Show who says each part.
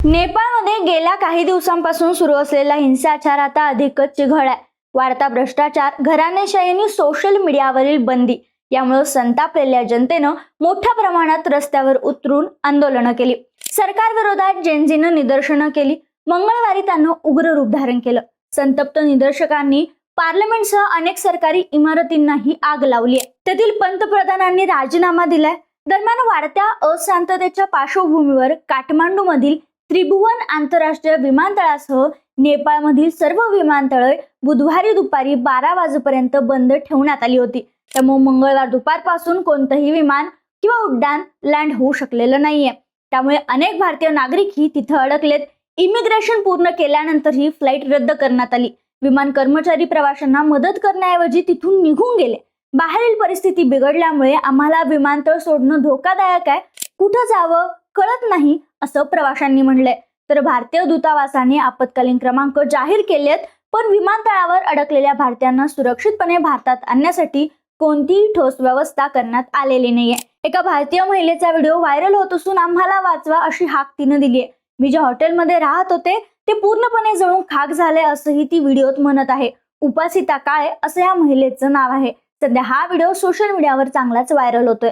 Speaker 1: नेपाळमध्ये गेल्या काही दिवसांपासून सुरू असलेला हिंसाचार आता अधिकच चिघळ आहे. वाढता भ्रष्टाचार, घराणेशाही आणि सोशल मीडियावरील बंदी यामुळे संतापलेल्या जनतेनं मोठ्या प्रमाणात रस्त्यावर उतरून आंदोलनं केली. सरकारविरोधात जेनझीनं निदर्शनं केली. मंगळवारी त्यांना उग्र रूप धारण केलं. संतप्त निदर्शकांनी पार्लमेंटसह अनेक सरकारी इमारतींनाही आग लावली आहे. तेथील पंतप्रधानांनी राजीनामा दिलाय. दरम्यान वाढत्या अशांततेच्या पार्श्वभूमीवर काठमांडूमधील त्रिभुवन आंतरराष्ट्रीय विमानतळासह नेपाळमधील सर्व विमानतळे बुधवारी दुपारी 12 वाजेपर्यंत बंद ठेवण्यात आली होती. त्यामुळे मंगळवार दुपारपासून कोणतंही विमान किंवा उड्डाण लँड होऊ शकलेलं नाहीये. त्यामुळे अनेक भारतीय नागरिकही तिथं अडकलेत. इमिग्रेशन पूर्ण केल्यानंतर ही फ्लाईट रद्द करण्यात आली. विमान कर्मचारी प्रवाशांना मदत करण्याऐवजी तिथून निघून गेले. बाहेरील परिस्थिती बिघडल्यामुळे आम्हाला विमानतळ सोडणं धोकादायक आहे, कुठं जावं कळत नाही असं प्रवाशांनी म्हणलंय. तर भारतीय दूतावासाने आपत्कालीन क्रमांक जाहीर केलेत, पण विमानतळावर अडकलेल्या भारतीयांना सुरक्षितपणे भारतात आणण्यासाठी कोणतीही ठोस व्यवस्था करण्यात आलेली नाहीये. एका भारतीय महिलेचा व्हिडिओ व्हायरल होत असून आम्हाला वाचवा अशी हाक तिनं दिली आहे. मी ज्या हॉटेलमध्ये राहत होते ते पूर्णपणे जळून खाक झाले असंही ती व्हिडिओत म्हणत आहे. उपासिता काळे असं या महिलेचं नाव आहे. सध्या हा व्हिडिओ सोशल मीडियावर चांगलाच व्हायरल होतोय.